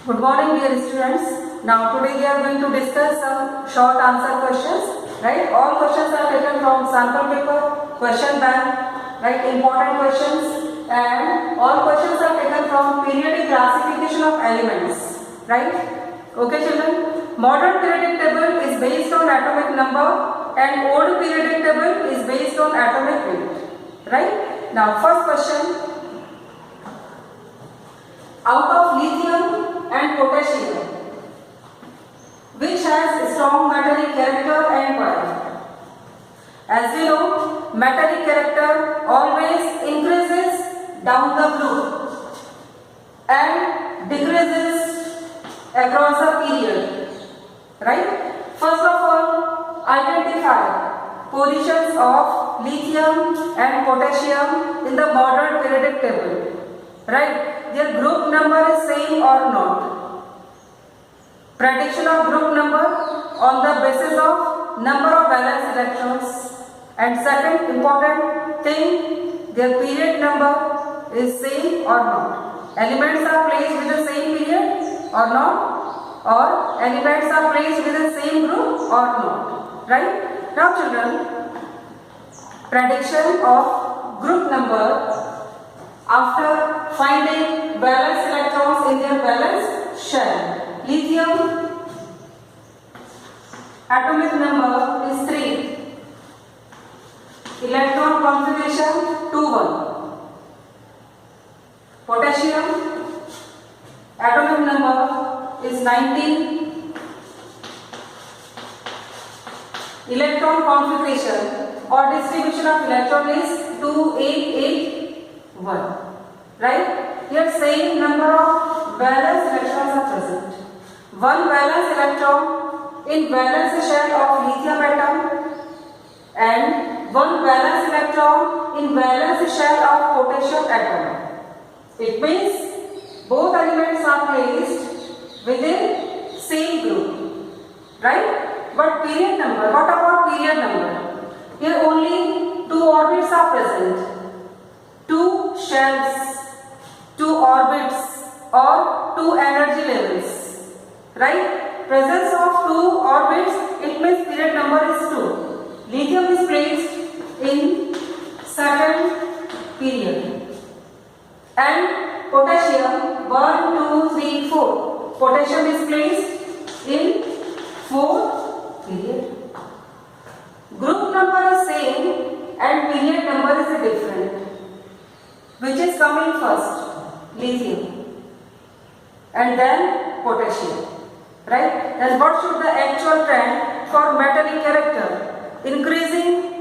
Good morning dear students. Now today we are going to discuss some short answer questions. Right? All questions are taken from sample paper, question bank, right? Important questions, and all questions are taken from periodic classification of elements. Right? Okay children. Modern periodic table is based on atomic number and old periodic table is based on atomic weight. Right? Now first question. Out of lithium and potassium, which has strong metallic character and why? As we know, metallic character always increases down the group and decreases across the period. Right? First of all, identify positions of lithium and potassium in the modern periodic table. Right? Their group number is same or not. Prediction of group number on the basis of number of valence electrons. And second important thing, their period number is same or not. Elements are placed with the same period or not, or elements are placed with the same group or not. Right? Now children, prediction of group number after finding valence electrons in their valence shell. Lithium atomic number is 3. Electron configuration 2-1. Potassium atomic number is 19. Electron configuration or distribution of electron is 2881. Right? Here same number of valence electrons are present. One valence electron in valence shell of lithium atom and one valence electron in valence shell of potassium atom. It means both elements are placed within same group. Right? But period number, what about period number? Here only 2 orbits are present. 2 shells, 2 orbits or 2 energy levels. Right? Presence of 2 orbits, it means period number is 2. Lithium is placed in second period. And potassium 1, 2, 3, 4. Potassium is placed in 4th period. Group number is same and period number is different. Which is coming first? Lithium. And then potassium. Right? Then what should the actual trend for metallic character? Increasing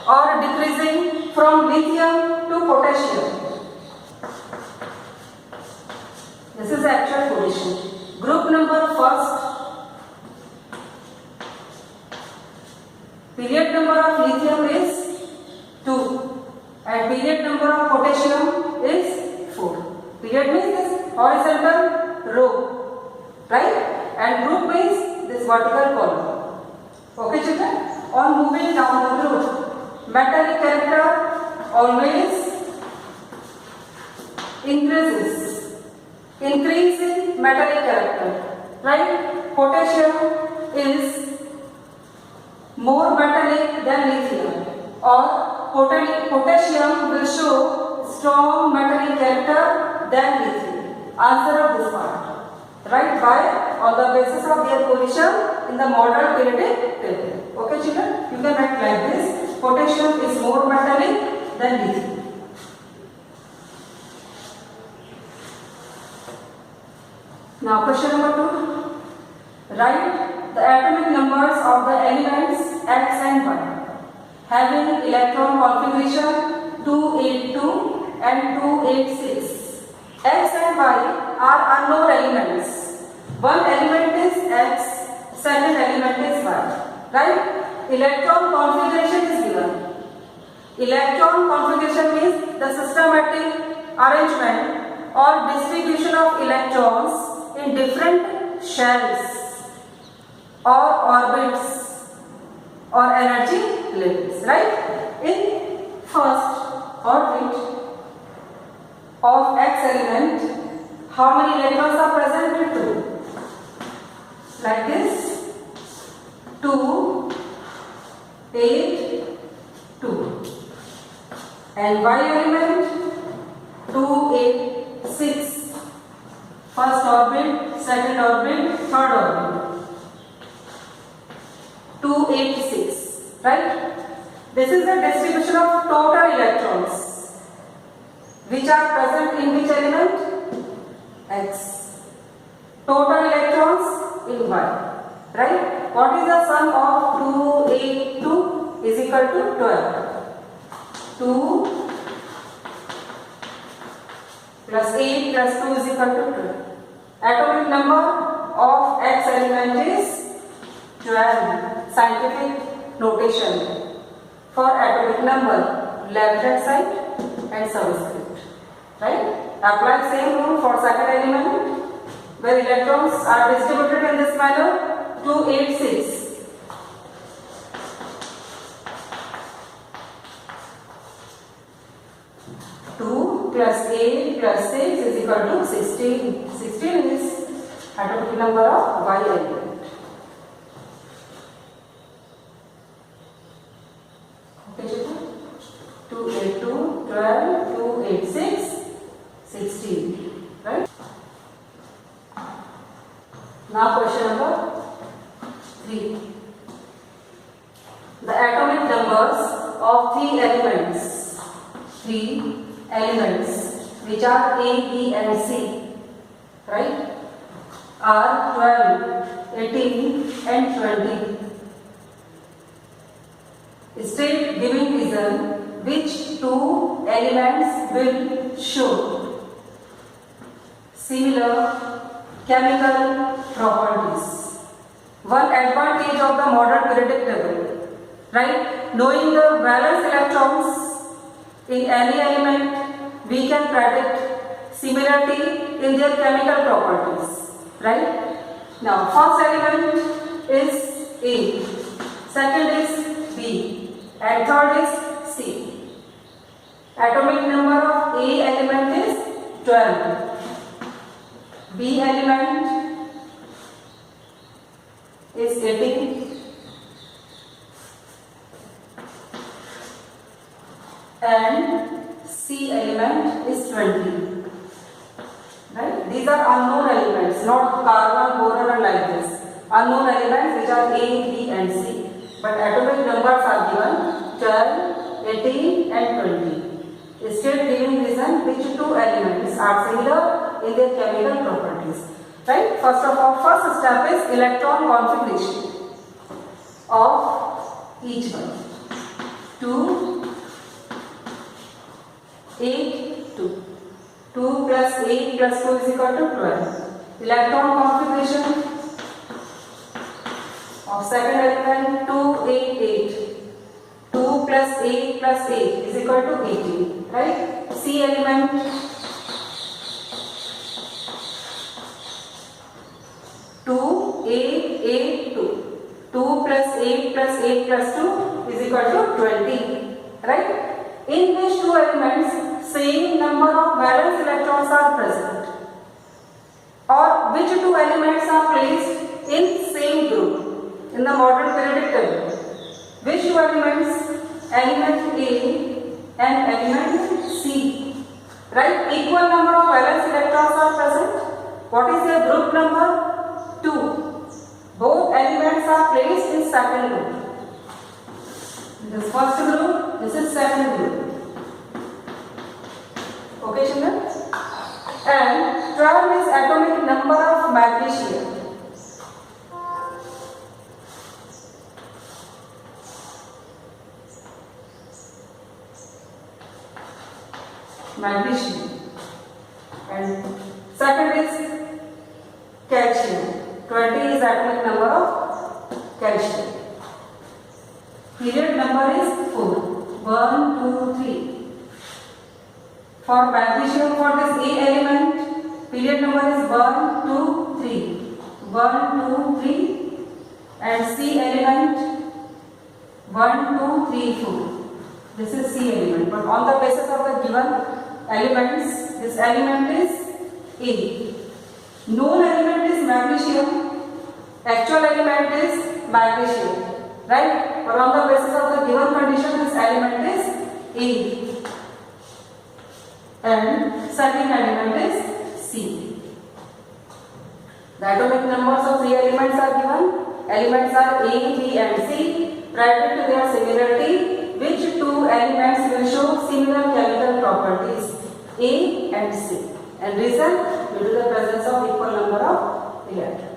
or decreasing from lithium to potassium? This is the actual position. Group number first. Period number of lithium is 2. And period number of potassium is 4. Period means this horizontal row, right? And group means this vertical column. Okay children? On moving down the group, metallic character always increases. Increase in metallic character, right? Potassium is more metallic than lithium, or potassium will show strong metallic character than lithium. Answer of this part. Right? By on the basis of their position in the modern periodic table. Okay children? You can write like this. Potassium is more metallic than lithium. Now question number 2. Write the atomic numbers of the elements X and Y having electron configuration 282 and 286. X and Y are unknown elements. One element is X, second element is Y. Right? Electron configuration is given. Electron configuration means the systematic arrangement or distribution of electrons in different shells or orbits or energy levels, right? In first orbit of X element, how many electrons are present? 2. Like this, 2, 8, 2. And Y element, 2, 8, 6. First orbit, second orbit, third orbit. 2, 8, 6. Right? This is the distribution of total electrons which are present in which element? X. Total electrons in Y. Right? What is the sum of 2, 8, 2 is equal to 12. 2 plus 8 plus 2 is equal to 12. Atomic number of X element is 12. Scientific notation for atomic number, left hand side and subscript. Right? Apply same rule for second element where electrons are distributed in this manner. 2, 8, 6. 2 plus 8 plus 6 is equal to 16. 16 is atomic number of Y element. Okay, 2, 8, 2, 12, 2, 8, 6, 16. Right? Now question number 3. The atomic numbers of 3 elements. 3 elements which are A, B and C, right, are 12, 18 and 20. State giving reason which 2 elements will show similar chemical properties. One advantage of the modern periodic table, right, knowing the valence electrons in any element, we can predict similarity in their chemical properties, right? Now, first element is A, second is B, and third is C. Atomic number of A element is 12. B element is 18. And C element is 20. Right? These are unknown elements, not carbon, boron and like this. Unknown elements which are A, B and C. But atomic numbers are given 12, 18 and 20. State giving reason which 2 elements are similar in their chemical properties. Right? First of all, first step is electron configuration of each one. 2, 8, 2. 2 plus 8 plus 2 is equal to 12. Electron configuration of second element 2, 8, 8. 2 plus 8 plus 8 is equal to 18. Right? C element 2, 8, 8, 2. 2 plus 8 plus 8 plus 2 is equal to 20. Right? In which 2 elements same number of valence electrons are present, or which 2 elements are placed in same group in the modern periodic table? Which 2 elements? Element A and element C. Right? Equal number of valence electrons are present. What is their group number? 2. Both elements are placed in second group. This is first group, this is second group. Okay, children? And 12 is atomic number of magnesium. Magnesium. And second is calcium. 20 is atomic number of calcium. Period number is 4. 1, 2, 3. For magnesium, for this A element, period number is 1, 2, 3. 1, 2, 3. And C element 1, 2, 3, 4. This is C element. But on the basis of the given elements, this element is A. Known element is magnesium, actual element is magnesium, right? Or on the basis of the given condition, this element is A, and second element is C. The atomic numbers of three elements are given. Elements are A, B and C. Predict their similarity. Which two elements will show similar chemical properties? A and C. And reason? Due to the presence of equal number of electrons.